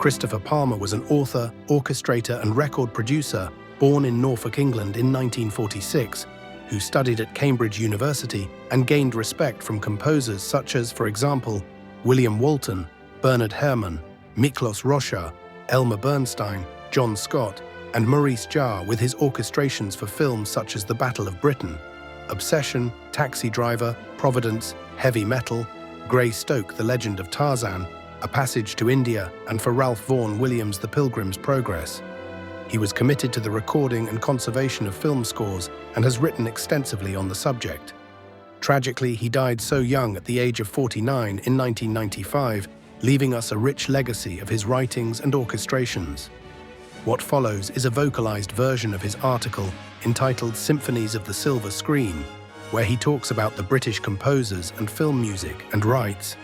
Christopher Palmer was an author, orchestrator, and record producer born in Norfolk, England in 1946, who studied at Cambridge University and gained respect from composers such as, for example, William Walton, Bernard Herrmann, Miklos Rozsa, Elmer Bernstein, John Scott, and Maurice Jarre with his orchestrations for films such as The Battle of Britain, Obsession, Taxi Driver, Providence, Heavy Metal, Greystoke, The Legend of Tarzan, A Passage to India, and for Ralph Vaughan Williams' The Pilgrim's Progress. He was committed to the recording and conservation of film scores and has written extensively on the subject. Tragically, he died so young at the age of 49 in 1995, leaving us a rich legacy of his writings and orchestrations. What follows is a vocalized version of his article entitled Symphonies of the Silver Screen, where he talks about the British composers and film music and writes,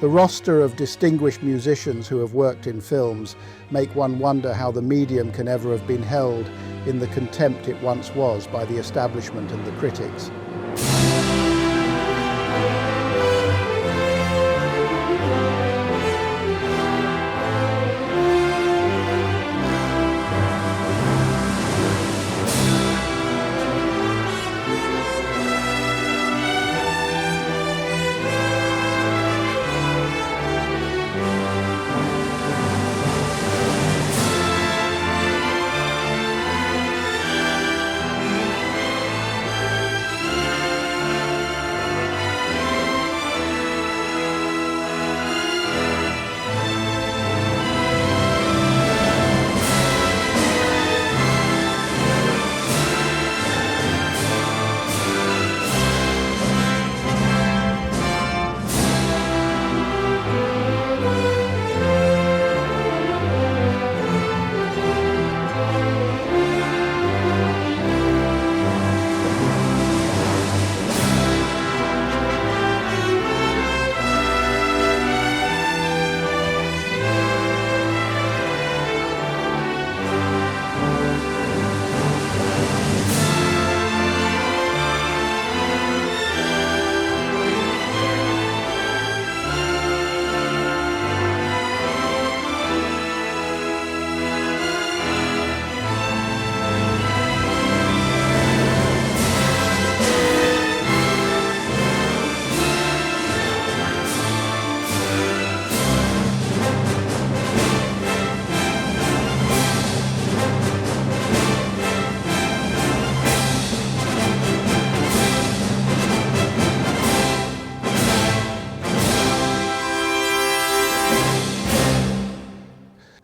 "The roster of distinguished musicians who have worked in films make one wonder how the medium can ever have been held in the contempt it once was by the establishment and the critics.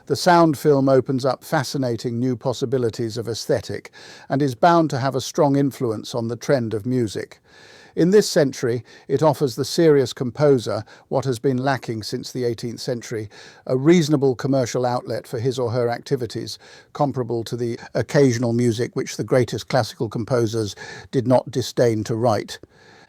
The sound film opens up fascinating new possibilities of aesthetic and is bound to have a strong influence on the trend of music. In this century, it offers the serious composer what has been lacking since the 18th century, a reasonable commercial outlet for his or her activities, comparable to the occasional music which the greatest classical composers did not disdain to write.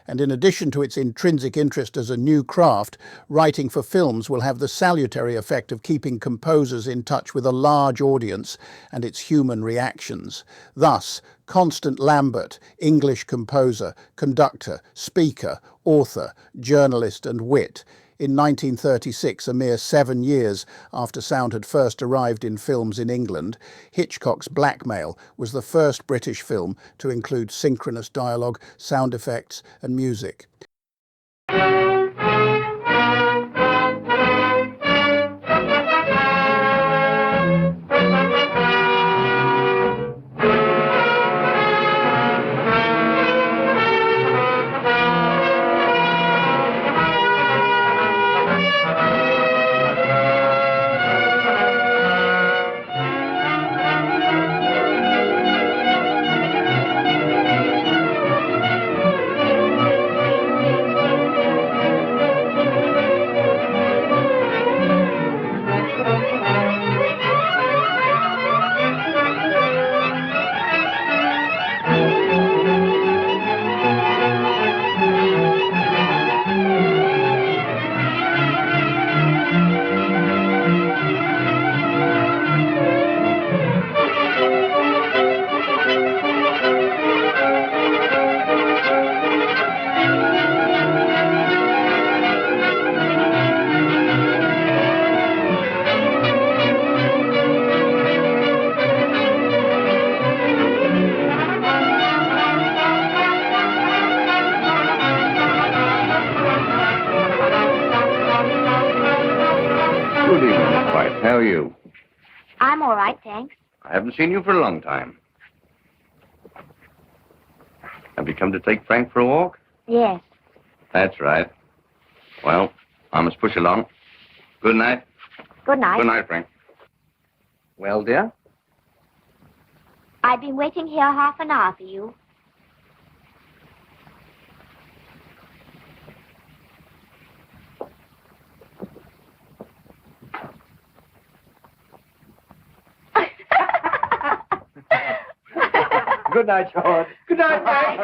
And in addition to its intrinsic interest as a new craft, writing for films will have the salutary effect of keeping composers in touch with a large audience and its human reactions. Thus, Constant Lambert, English composer, conductor, speaker, author, journalist and wit, in 1936, a mere 7 years after sound had first arrived in films in England, Hitchcock's Blackmail was the first British film to include synchronous dialogue, sound effects and music. right. How are you? I'm all right, thanks. I haven't seen you for a long time. Have you come to take Frank for a walk? Yes. That's right. Well, I must push along. Good night. Good night. Good night, Frank. Well, dear? I've been waiting here half an hour for you. Good night, George. Good night, Frank.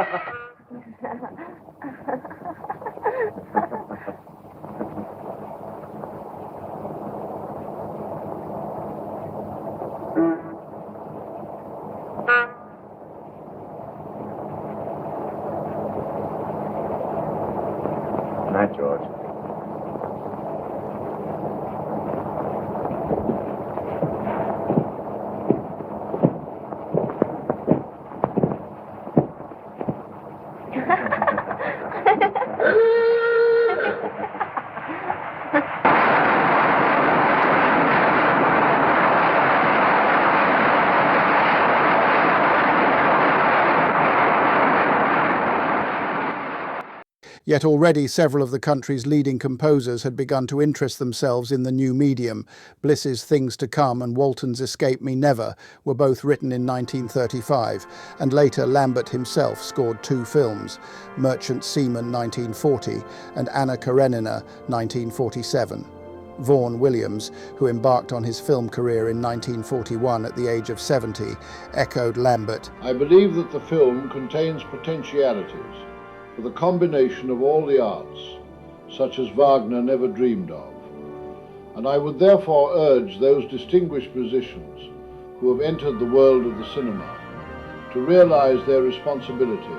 Good night, George. Yet already several of the country's leading composers had begun to interest themselves in the new medium. Bliss's Things to Come and Walton's Escape Me Never were both written in 1935, and later Lambert himself scored 2 films, Merchant Seaman 1940 and Anna Karenina 1947. Vaughan Williams, who embarked on his film career in 1941 at the age of 70, echoed Lambert. I believe that the film contains potentialities for the combination of all the arts, such as Wagner never dreamed of. And I would therefore urge those distinguished musicians who have entered the world of the cinema to realize their responsibility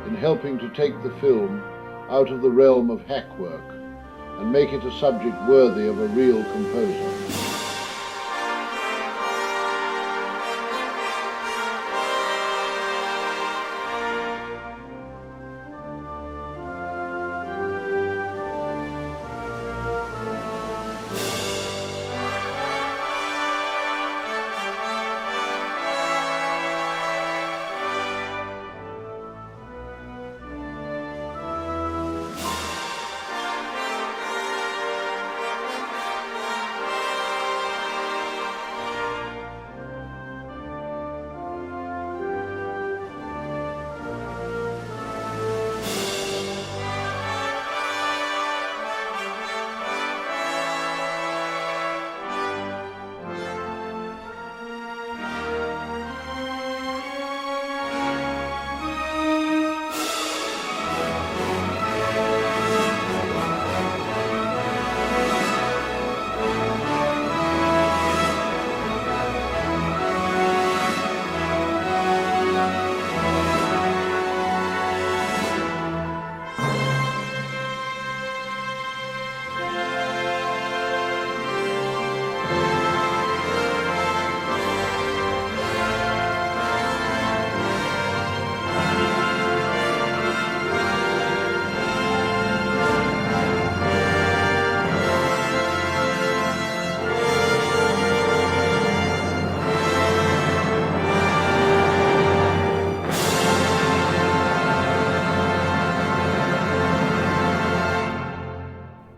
in helping to take the film out of the realm of hack work and make it a subject worthy of a real composer.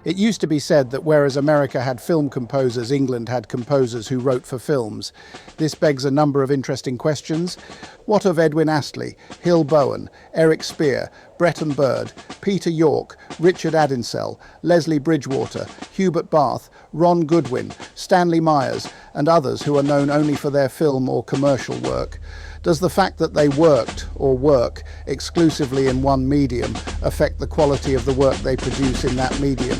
It used to be said that whereas America had film composers, England had composers who wrote for films. This begs a number of interesting questions. What of Edwin Astley, Hill Bowen, Erik Spear, Bretton Bird, Peter York, Richard Adinsell, Leslie Bridgewater, Hubert Bath, Ron Goodwin, Stanley Myers, and others who are known only for their film or commercial work? Does the fact that they worked or work exclusively in one medium affect the quality of the work they produce in that medium?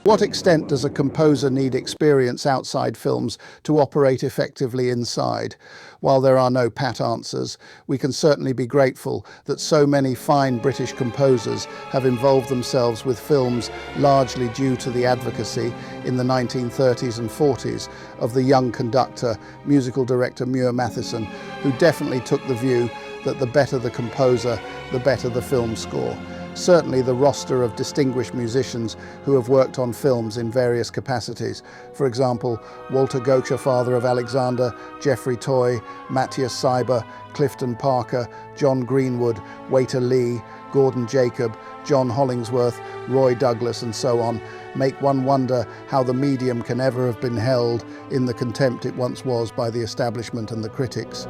What extent does a composer need experience outside films to operate effectively inside? While there are no pat answers, we can certainly be grateful that so many fine British composers have involved themselves with films largely due to the advocacy in the 1930s and 40s of the young conductor, musical director Muir Mathieson, who definitely took the view that the better the composer, the better the film score. Certainly the roster of distinguished musicians who have worked on films in various capacities. For example, Walter Gaucher, father of Alexander, Geoffrey Toy, Matthias Seiber, Clifton Parker, John Greenwood, Waiter Lee, Gordon Jacob, John Hollingsworth, Roy Douglas and so on, make one wonder how the medium can ever have been held in the contempt it once was by the establishment and the critics.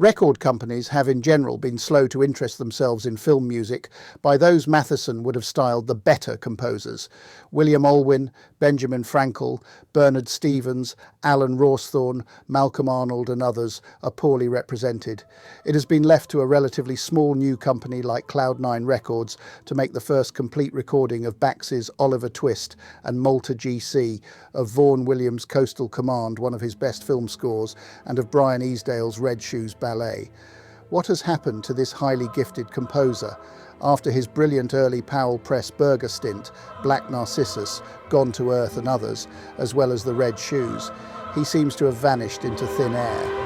Record companies have in general been slow to interest themselves in film music by those Mathieson would have styled the better composers. William Olwyn, Benjamin Frankel, Bernard Stevens, Alan Rawsthorne, Malcolm Arnold and others are poorly represented. It has been left to a relatively small new company like Cloud9 Records to make the first complete recording of Bax's Oliver Twist and Malta GC, of Vaughan Williams' Coastal Command, one of his best film scores, and of Brian Easdale's Red Shoes Ballet. What has happened to this highly gifted composer? After his brilliant early Powell Press Berger stint, Black Narcissus, Gone to Earth and others, as well as the Red Shoes, he seems to have vanished into thin air.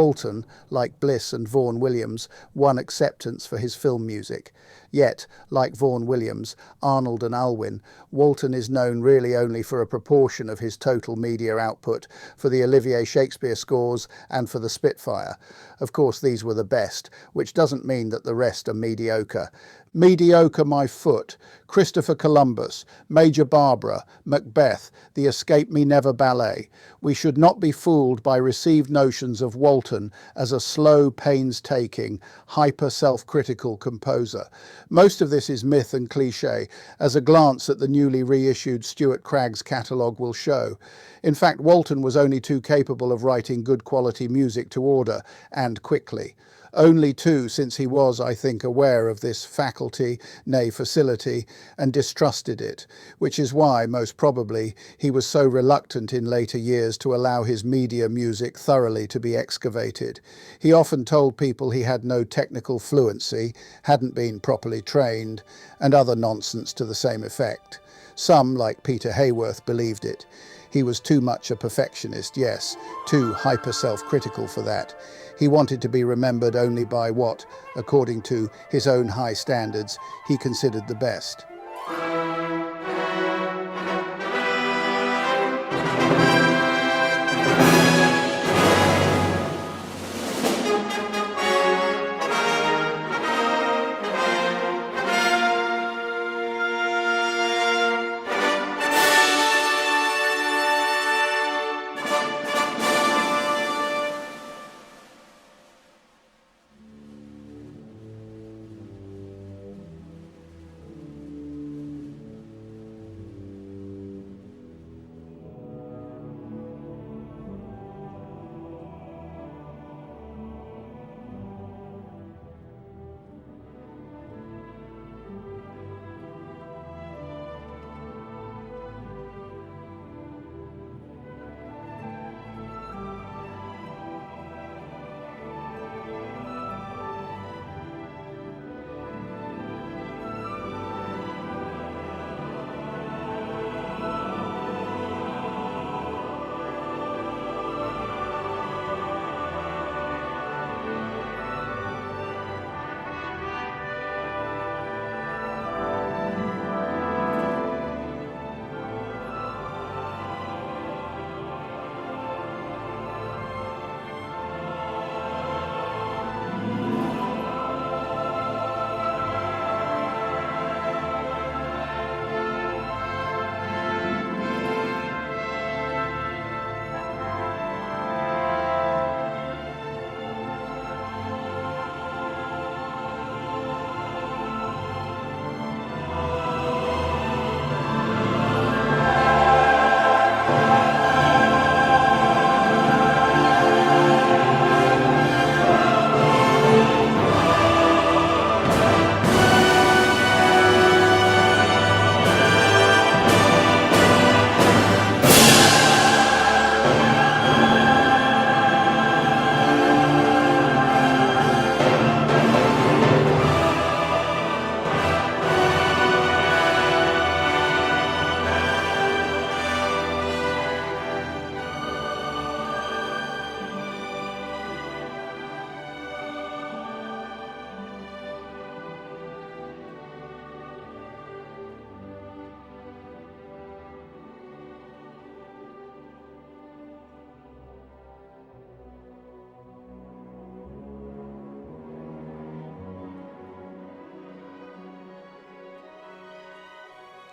Walton, like Bliss and Vaughan Williams, won acceptance for his film music. Yet, like Vaughan Williams, Arnold and Alwyn, Walton is known really only for a proportion of his total media output, for the Olivier Shakespeare scores and for the Spitfire. Of course, these were the best, which doesn't mean that the rest are mediocre. Mediocre My Foot, Christopher Columbus, Major Barbara, Macbeth, the Escape Me Never Ballet. We should not be fooled by received notions of Walton as a slow, painstaking, hyper-self-critical composer. Most of this is myth and cliché, as a glance at the newly reissued Stuart Cragg's catalogue will show. In fact, Walton was only too capable of writing good quality music to order, and quickly. Only too, since he was, I think, aware of this faculty, nay facility, and distrusted it, which is why, most probably, he was so reluctant in later years to allow his media music thoroughly to be excavated. He often told people he had no technical fluency, hadn't been properly trained, and other nonsense to the same effect. Some, like Peter Hayworth, believed it. He was too much a perfectionist, yes, too hyper-self-critical for that. He wanted to be remembered only by what, according to his own high standards, he considered the best.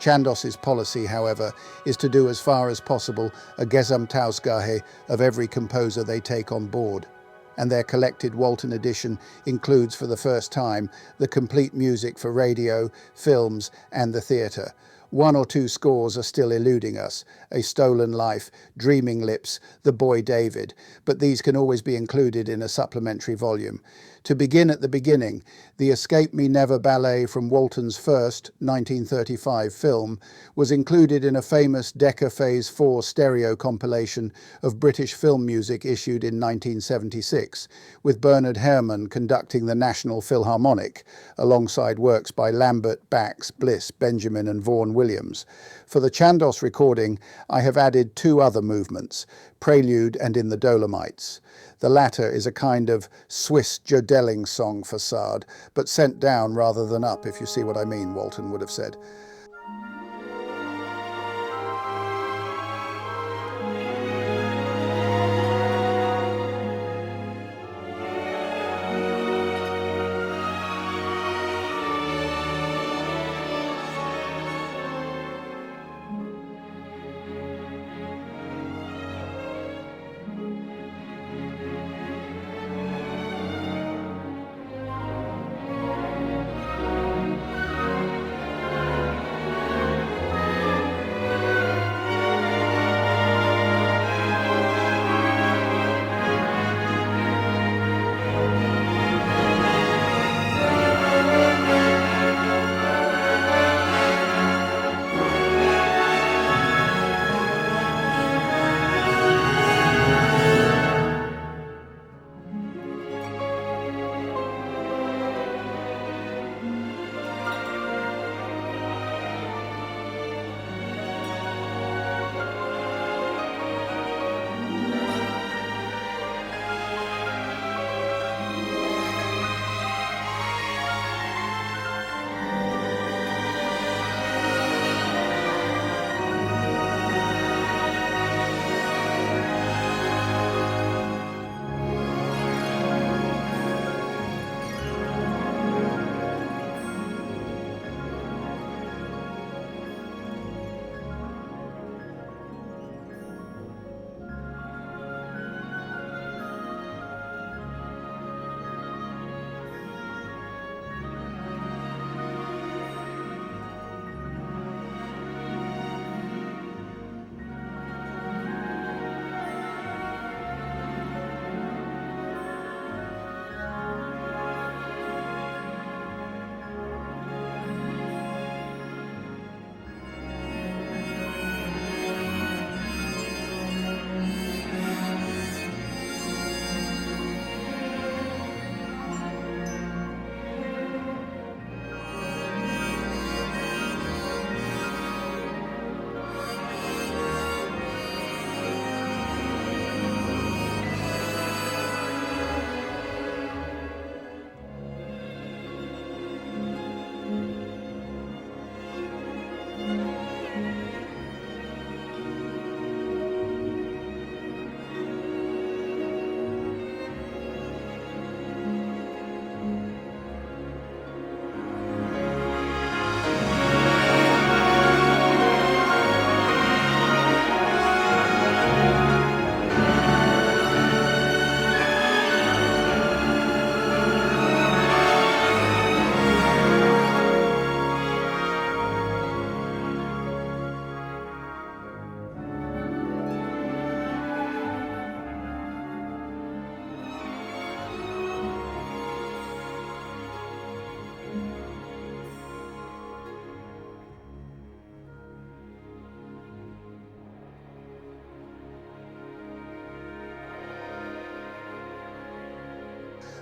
Chandos's policy, however, is to do as far as possible a Gesamtausgabe of every composer they take on board, and their collected Walton edition includes for the first time the complete music for radio, films and the theatre. One or two scores are still eluding us, A Stolen Life, Dreaming Lips, The Boy David, but these can always be included in a supplementary volume. To begin at the beginning, the Escape Me Never Ballet from Walton's first, 1935 film was included in a famous Decca Phase 4 stereo compilation of British film music issued in 1976, with Bernard Herrmann conducting the National Philharmonic, alongside works by Lambert, Bax, Bliss, Benjamin and Vaughan Williams. For the Chandos recording, I have added 2 other movements, Prelude and In the Dolomites. The latter is a kind of Swiss jodelling song facade, but sent down rather than up, if you see what I mean, Walton would have said.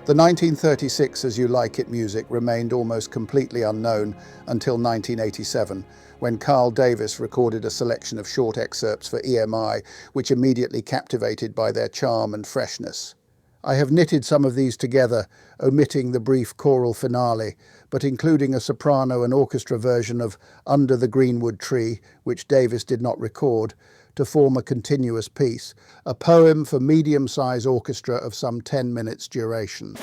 The 1936 As You Like It music remained almost completely unknown until 1987, when Carl Davis recorded a selection of short excerpts for EMI, which immediately captivated by their charm and freshness. I have knitted some of these together, omitting the brief choral finale, but including a soprano and orchestra version of Under the Greenwood Tree, which Davis did not record, to form a continuous piece, a poem for medium-size orchestra of some 10 minutes duration.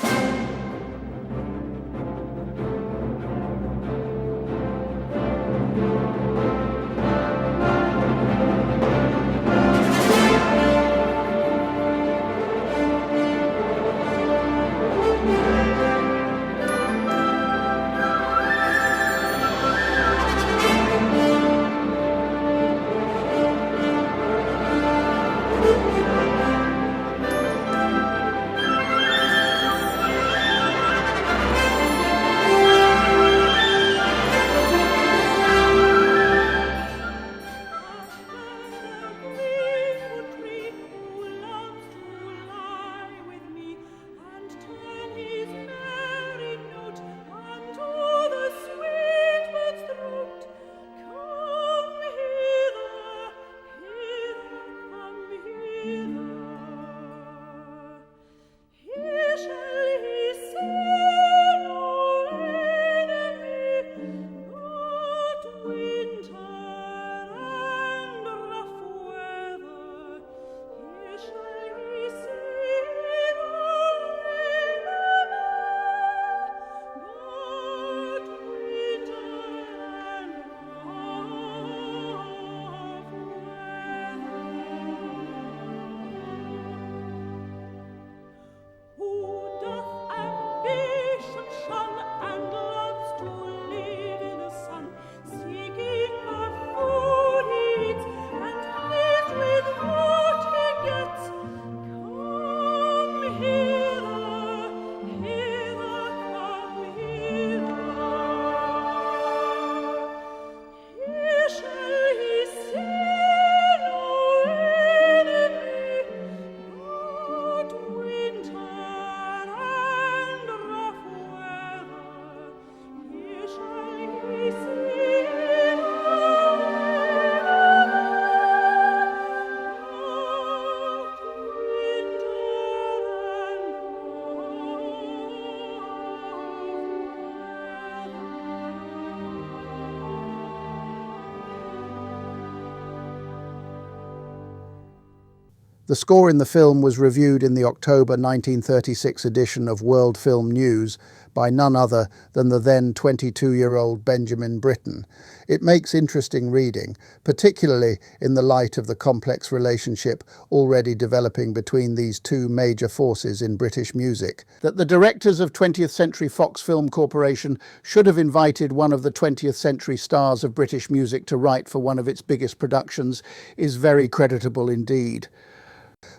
The score in the film was reviewed in the October 1936 edition of World Film News by none other than the then 22-year-old Benjamin Britten. It makes interesting reading, particularly in the light of the complex relationship already developing between these two major forces in British music. That the directors of 20th Century Fox Film Corporation should have invited one of the 20th century stars of British music to write for one of its biggest productions is very creditable indeed.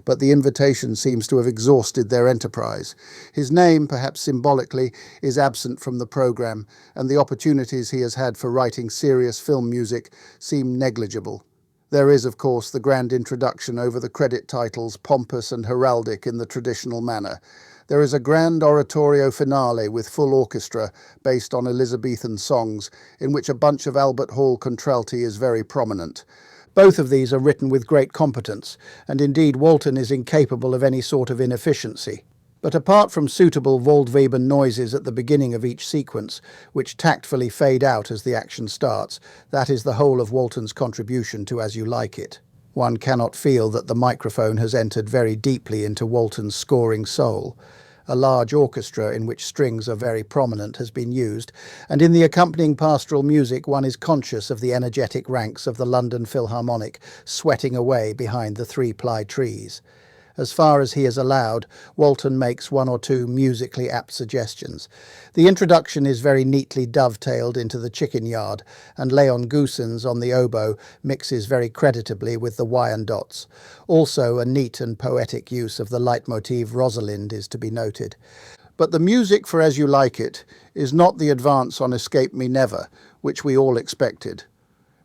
But the invitation seems to have exhausted their enterprise. His name, perhaps symbolically, is absent from the programme, and the opportunities he has had for writing serious film music seem negligible. There is, of course, the grand introduction over the credit titles, pompous and heraldic in the traditional manner. There is a grand oratorio finale with full orchestra based on Elizabethan songs, in which a bunch of Albert Hall contralti is very prominent. Both of these are written with great competence, and indeed Walton is incapable of any sort of inefficiency. But apart from suitable Waldweben noises at the beginning of each sequence, which tactfully fade out as the action starts, that is the whole of Walton's contribution to As You Like It. One cannot feel that the microphone has entered very deeply into Walton's scoring soul. A large orchestra in which strings are very prominent has been used, and in the accompanying pastoral music one is conscious of the energetic ranks of the London Philharmonic sweating away behind the three-ply trees. As far as he is allowed, Walton makes one or two musically apt suggestions. The introduction is very neatly dovetailed into the chicken yard, and Leon Goossens on the oboe mixes very creditably with the Wyandottes. Also, a neat and poetic use of the leitmotif Rosalind is to be noted. But the music for As You Like It is not the advance on Escape Me Never, which we all expected.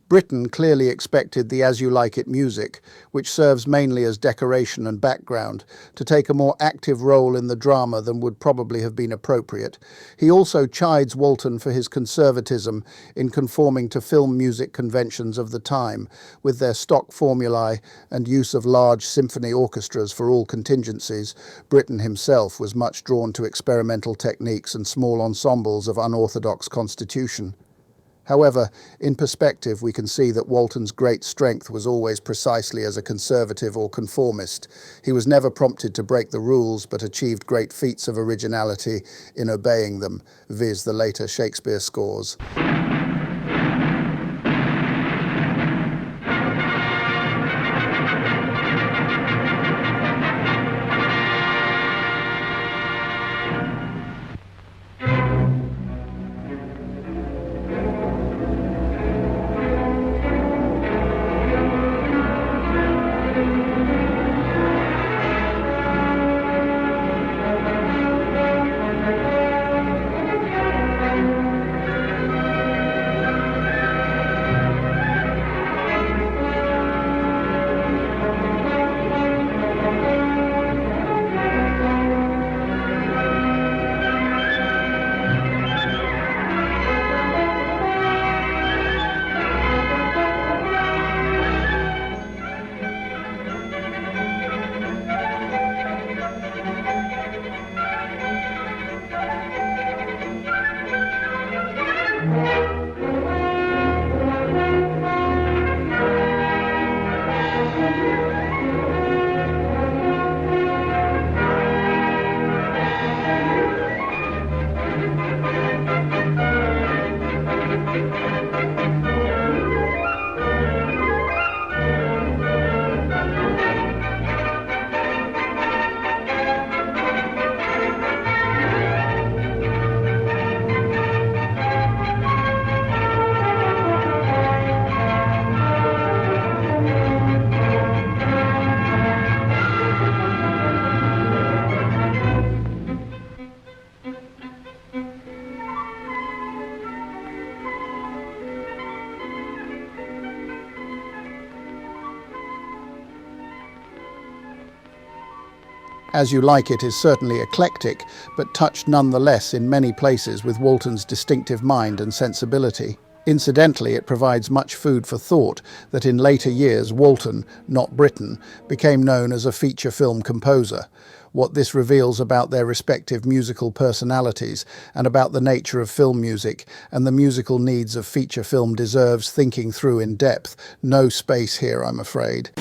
Britten clearly expected the As You Like It music, which serves mainly as decoration and background, to take a more active role in the drama than would probably have been appropriate. He also chides Walton for his conservatism in conforming to film music conventions of the time, with their stock formulae and use of large symphony orchestras for all contingencies. Britten himself was much drawn to experimental techniques and small ensembles of unorthodox constitution. However, in perspective, we can see that Walton's great strength was always precisely as a conservative or conformist. He was never prompted to break the rules, but achieved great feats of originality in obeying them, viz. The later Shakespeare scores. As You Like It is certainly eclectic, but touched nonetheless in many places with Walton's distinctive mind and sensibility. Incidentally, it provides much food for thought that in later years Walton, not Britten, became known as a feature film composer. What this reveals about their respective musical personalities and about the nature of film music and the musical needs of feature film deserves thinking through in depth. No space here, I'm afraid.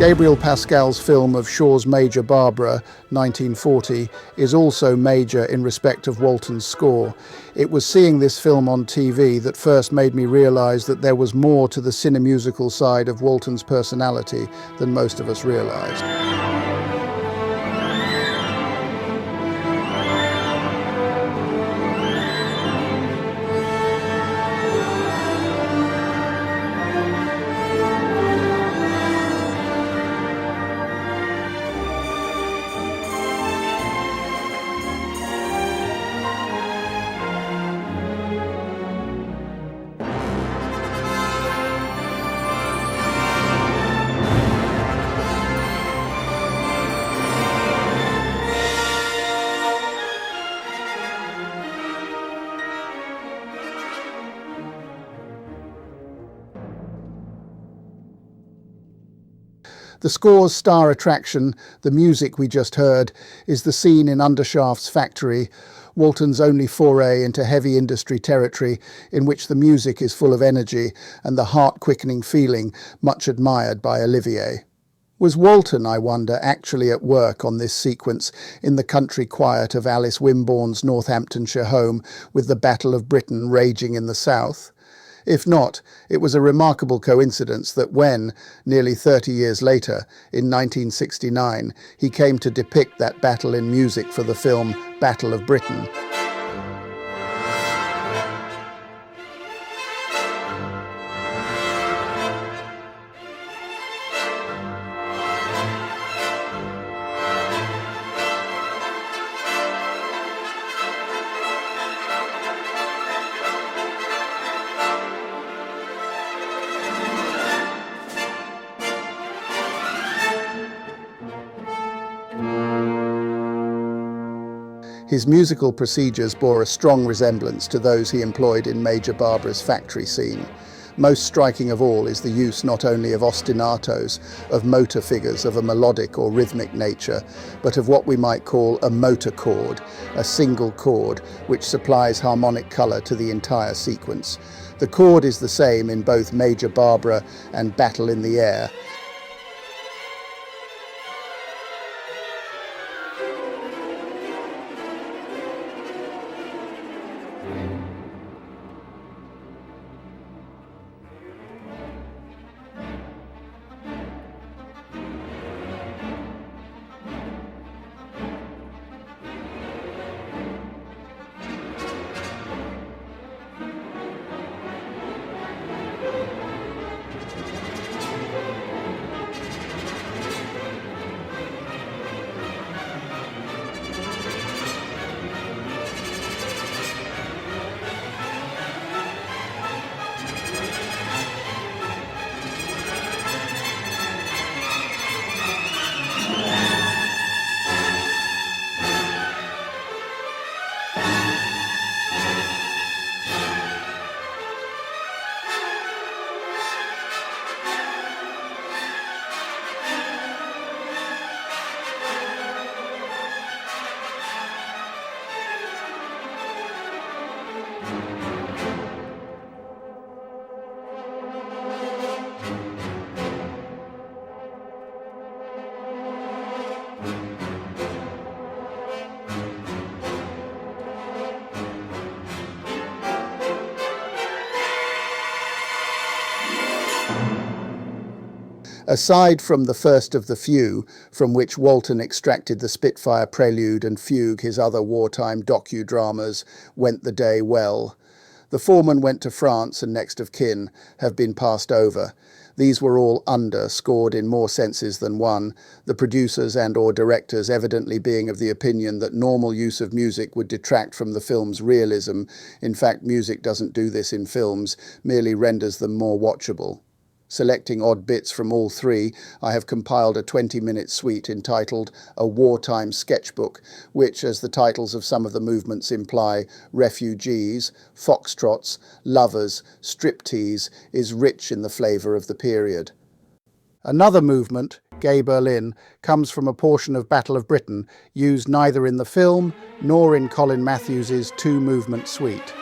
Gabriel Pascal's film of Shaw's Major Barbara, 1940, is also major in respect of Walton's score. It was seeing this film on TV that first made me realise that there was more to the cinemusical side of Walton's personality than most of us realised. The score's star attraction, the music we just heard, is the scene in Undershaft's factory, Walton's only foray into heavy industry territory in which the music is full of energy and the heart-quickening feeling much admired by Olivier. Was Walton, I wonder, actually at work on this sequence in the country quiet of Alice Wimborne's Northamptonshire home with the Battle of Britain raging in the south? If not, it was a remarkable coincidence that when, nearly 30 years later, in 1969, he came to depict that battle in music for the film Battle of Britain, his musical procedures bore a strong resemblance to those he employed in Major Barbara's factory scene. Most striking of all is the use not only of ostinatos, of motor figures of a melodic or rhythmic nature, but of what we might call a motor chord, a single chord which supplies harmonic colour to the entire sequence. The chord is the same in both Major Barbara and Battle in the Air. Aside from the first of the few, from which Walton extracted the Spitfire Prelude and Fugue, his other wartime docudramas, Went the Day Well. The Foreman Went to France and Next of Kin have been passed over. These were all scored in more senses than one, the producers and or directors evidently being of the opinion that normal use of music would detract from the film's realism. In fact, music doesn't do this in films, merely renders them more watchable. Selecting odd bits from all three, I have compiled a 20-minute suite entitled A Wartime Sketchbook, which, as the titles of some of the movements imply, refugees, foxtrots, lovers, striptease, is rich in the flavour of the period. Another movement, Gay Berlin, comes from a portion of Battle of Britain, used neither in the film nor in Colin Matthews's two-movement suite.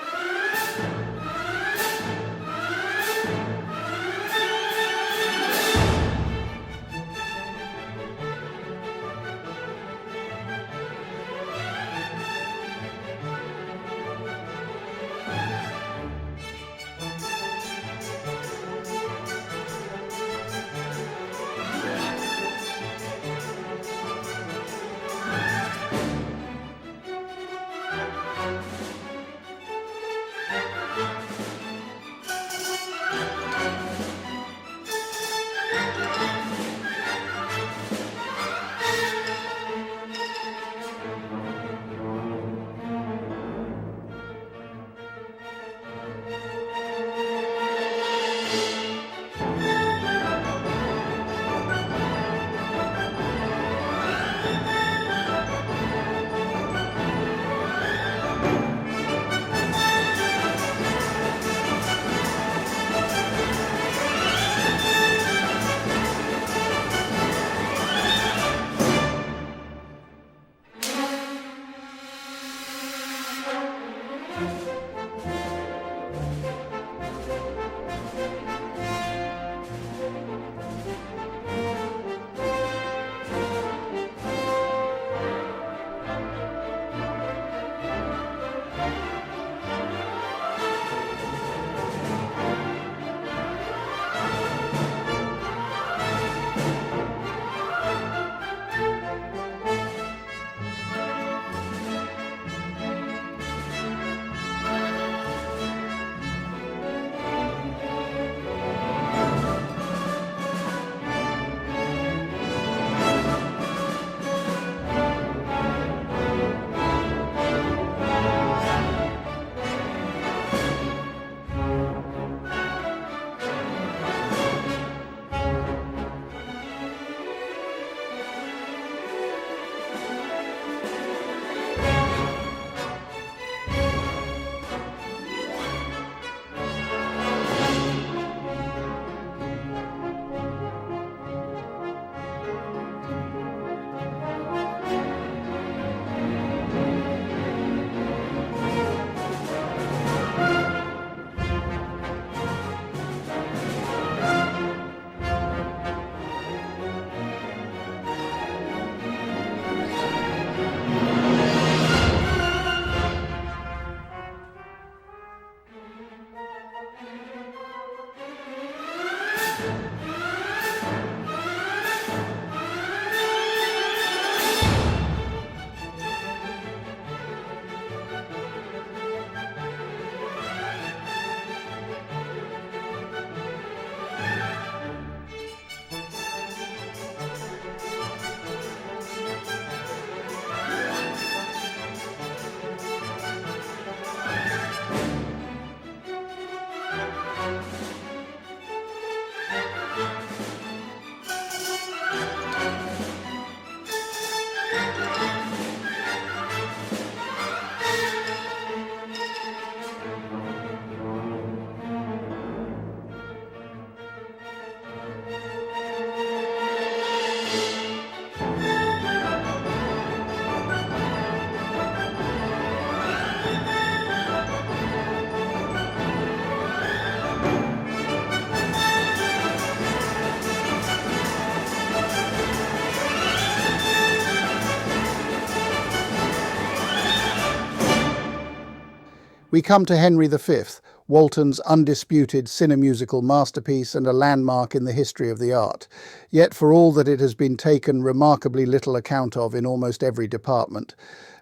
We come to Henry V, Walton's undisputed cinemusical masterpiece and a landmark in the history of the art. Yet for all that it has been taken remarkably little account of in almost every department.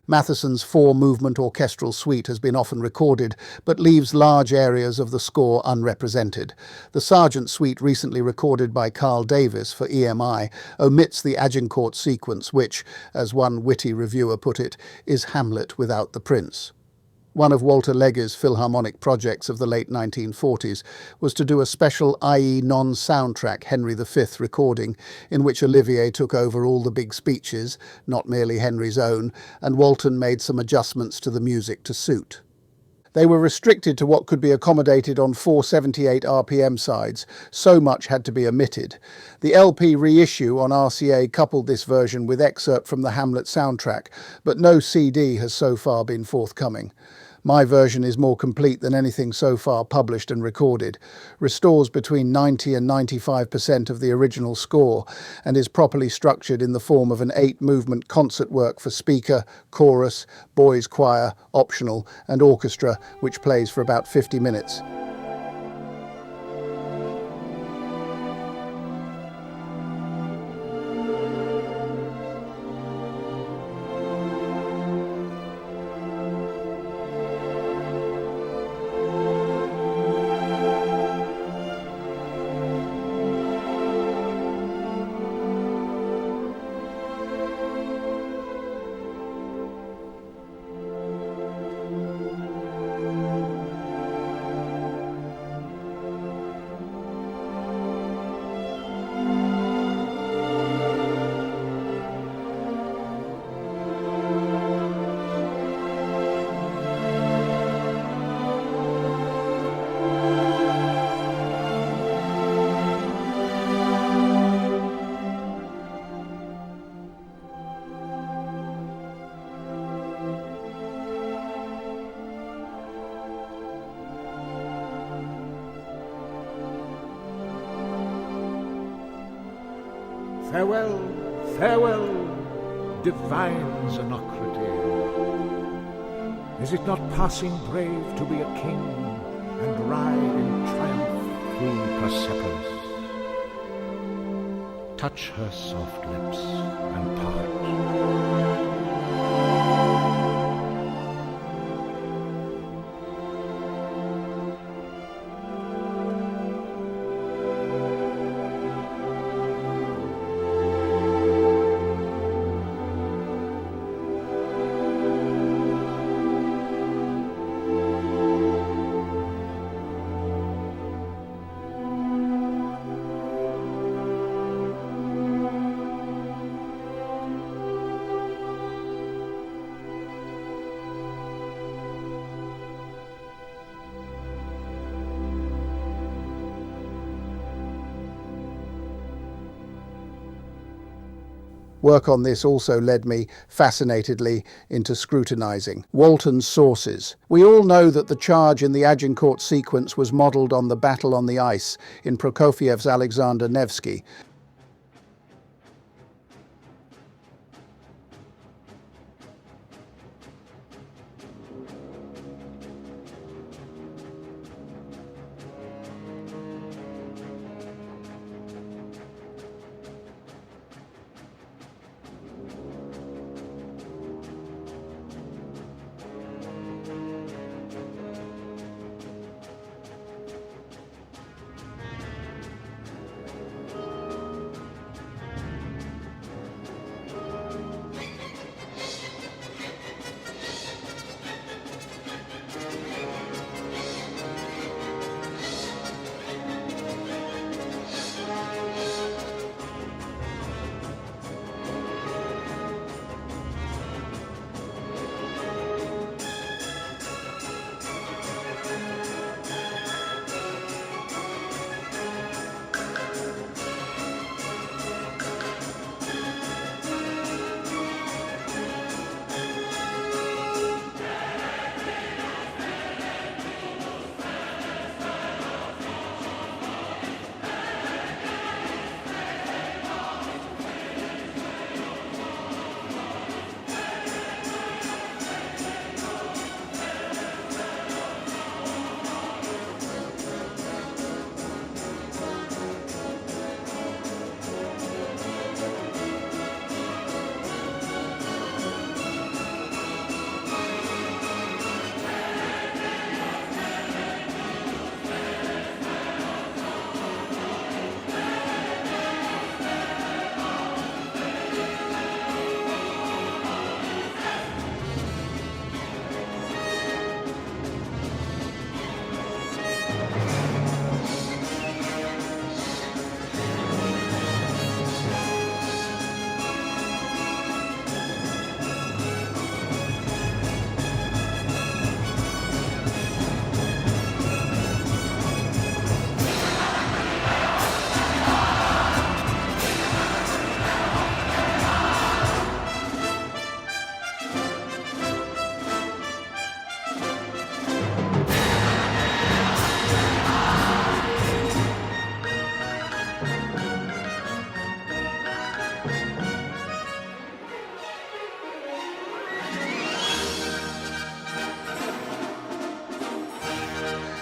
Matheson's four-movement orchestral suite has been often recorded, but leaves large areas of the score unrepresented. The Sargent suite, recently recorded by Carl Davis for EMI, omits the Agincourt sequence, which, as one witty reviewer put it, is Hamlet without the prince. One of Walter Legge's Philharmonic projects of the late 1940s was to do a special, i.e. non-soundtrack Henry V recording, in which Olivier took over all the big speeches, not merely Henry's own, and Walton made some adjustments to the music to suit. They were restricted to what could be accommodated on 478 RPM sides. So much had to be omitted. The LP reissue on RCA coupled this version with excerpt from the Hamlet soundtrack, but no CD has so far been forthcoming. My version is more complete than anything so far published and recorded, restores between 90 and 95% of the original score, and is properly structured in the form of an 8-movement concert work for speaker, chorus, boys' choir, optional, and orchestra, which plays for about 50 minutes. Farewell, farewell, divine Zenocrate. Is it not passing brave to be a king and ride in triumph through Persepolis? Touch her soft lips and part. Work on this also led me, fascinatedly, into scrutinising Walton's sources. We all know that the charge in the Agincourt sequence was modelled on the battle on the ice in Prokofiev's Alexander Nevsky.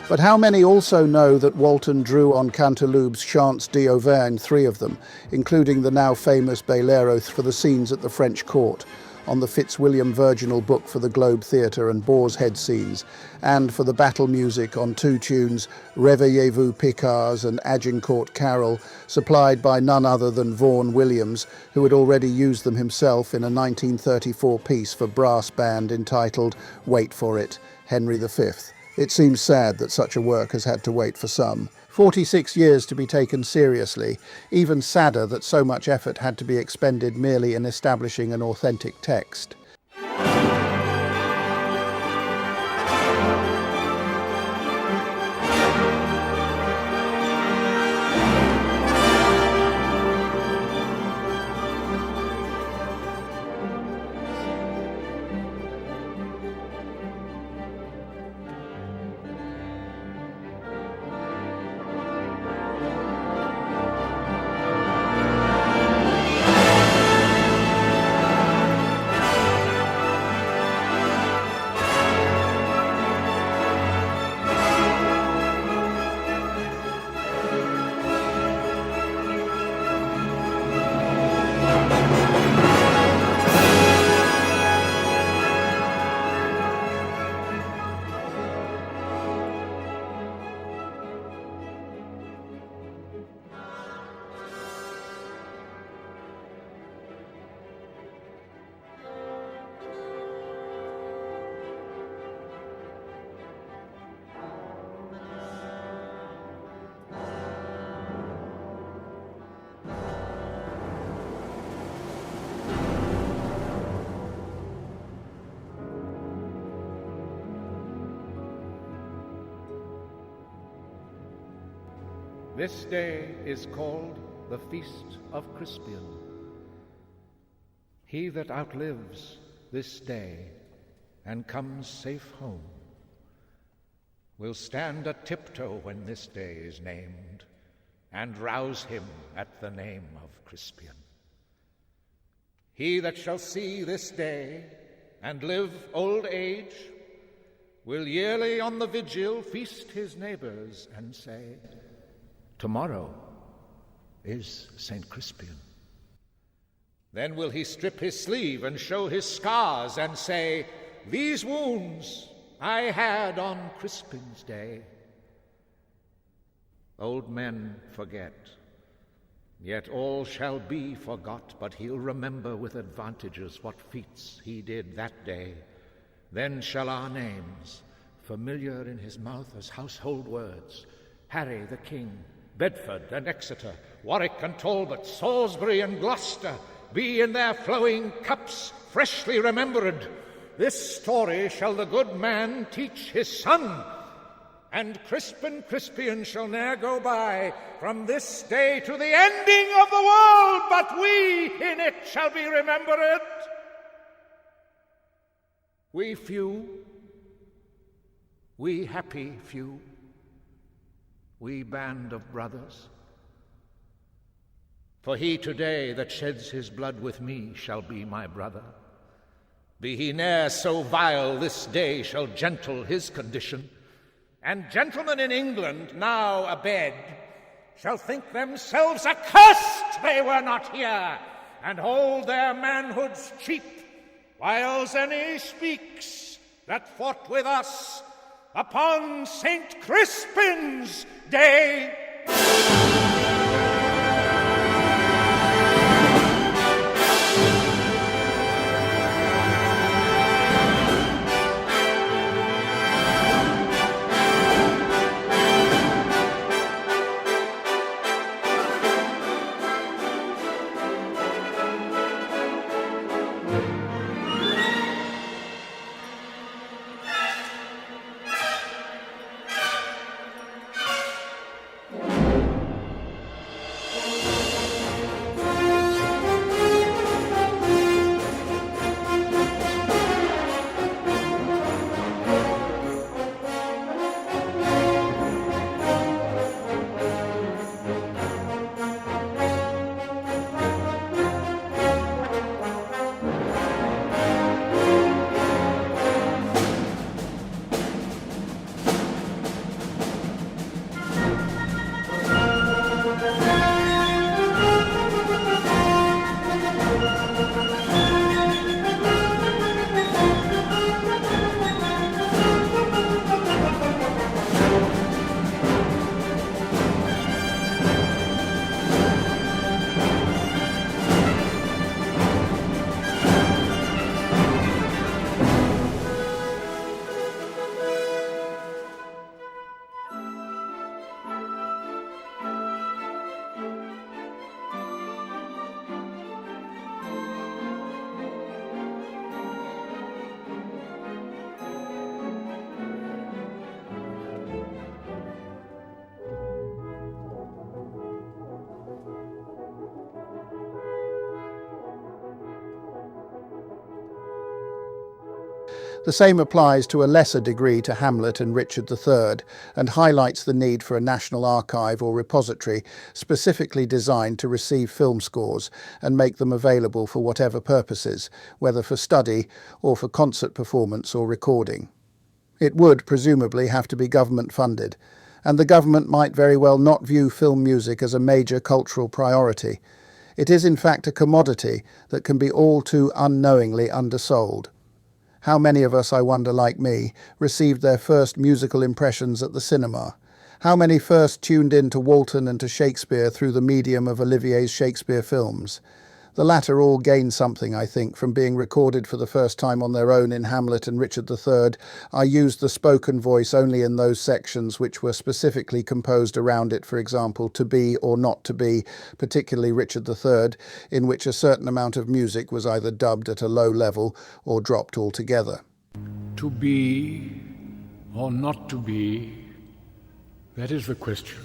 But how many also know that Walton drew on Canteloup's Chants d'Auvergne, 3 of them, including the now famous Bolero for the scenes at the French court, on the Fitzwilliam Virginal book for the Globe Theatre and Boar's Head scenes, and for the battle music on 2 tunes, Réveillez-vous Picards and Agincourt Carol, supplied by none other than Vaughan Williams, who had already used them himself in a 1934 piece for brass band entitled Wait for It, Henry V. It seems sad that such a work has had to wait for some. 46 years to be taken seriously, even sadder that so much effort had to be expended merely in establishing an authentic text. This day is called the Feast of Crispian. He that outlives this day and comes safe home will stand a tiptoe when this day is named, and rouse him at the name of Crispian. He that shall see this day and live old age will yearly on the vigil feast his neighbors and say, tomorrow is St. Crispian. Then will he strip his sleeve and show his scars and say, these wounds I had on Crispin's day. Old men forget, yet all shall be forgot, but he'll remember with advantages what feats he did that day. Then shall our names, familiar in his mouth as household words, Harry the King, Bedford and Exeter, Warwick and Talbot, Salisbury and Gloucester, be in their flowing cups freshly remembered. This story shall the good man teach his son, and Crispian shall ne'er go by from this day to the ending of the world, but we in it shall be remembered. We few, we happy few, we band of brothers. For he today that sheds his blood with me shall be my brother. Be he ne'er so vile, this day shall gentle his condition. And gentlemen in England, now abed, shall think themselves accursed they were not here, and hold their manhoods cheap, whiles any speaks that fought with us upon St. Crispin's day. The same applies to a lesser degree to Hamlet and Richard III, and highlights the need for a national archive or repository specifically designed to receive film scores and make them available for whatever purposes, whether for study or for concert performance or recording. It would presumably have to be government funded, and the government might very well not view film music as a major cultural priority. It is in fact a commodity that can be all too unknowingly undersold. How many of us, I wonder, like me, received their first musical impressions at the cinema? How many first tuned in to Walton and to Shakespeare through the medium of Olivier's Shakespeare films? The latter all gained something, I think, from being recorded for the first time on their own in Hamlet and Richard III. I used the spoken voice only in those sections which were specifically composed around it, for example, To Be or Not to Be, particularly Richard III, in which a certain amount of music was either dubbed at a low level or dropped altogether. To be or not to be, that is the question.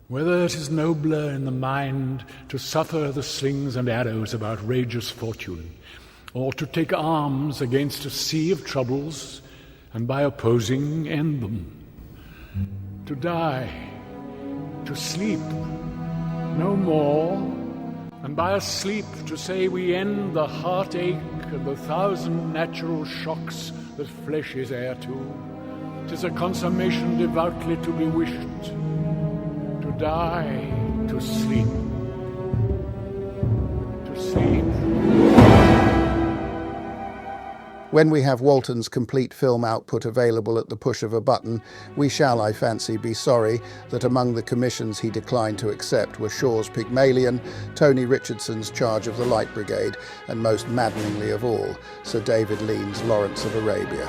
Whether it is nobler in the mind to suffer the slings and arrows of outrageous fortune, or to take arms against a sea of troubles, and by opposing end them. To die, to sleep, no more, and by a sleep to say we end the heartache and the thousand natural shocks that flesh is heir to. 'Tis a consummation devoutly to be wished. To die, to sleep, to sleep. When we have Walton's complete film output available at the push of a button, we shall, I fancy, be sorry that among the commissions he declined to accept were Shaw's Pygmalion, Tony Richardson's Charge of the Light Brigade, and most maddeningly of all, Sir David Lean's Lawrence of Arabia.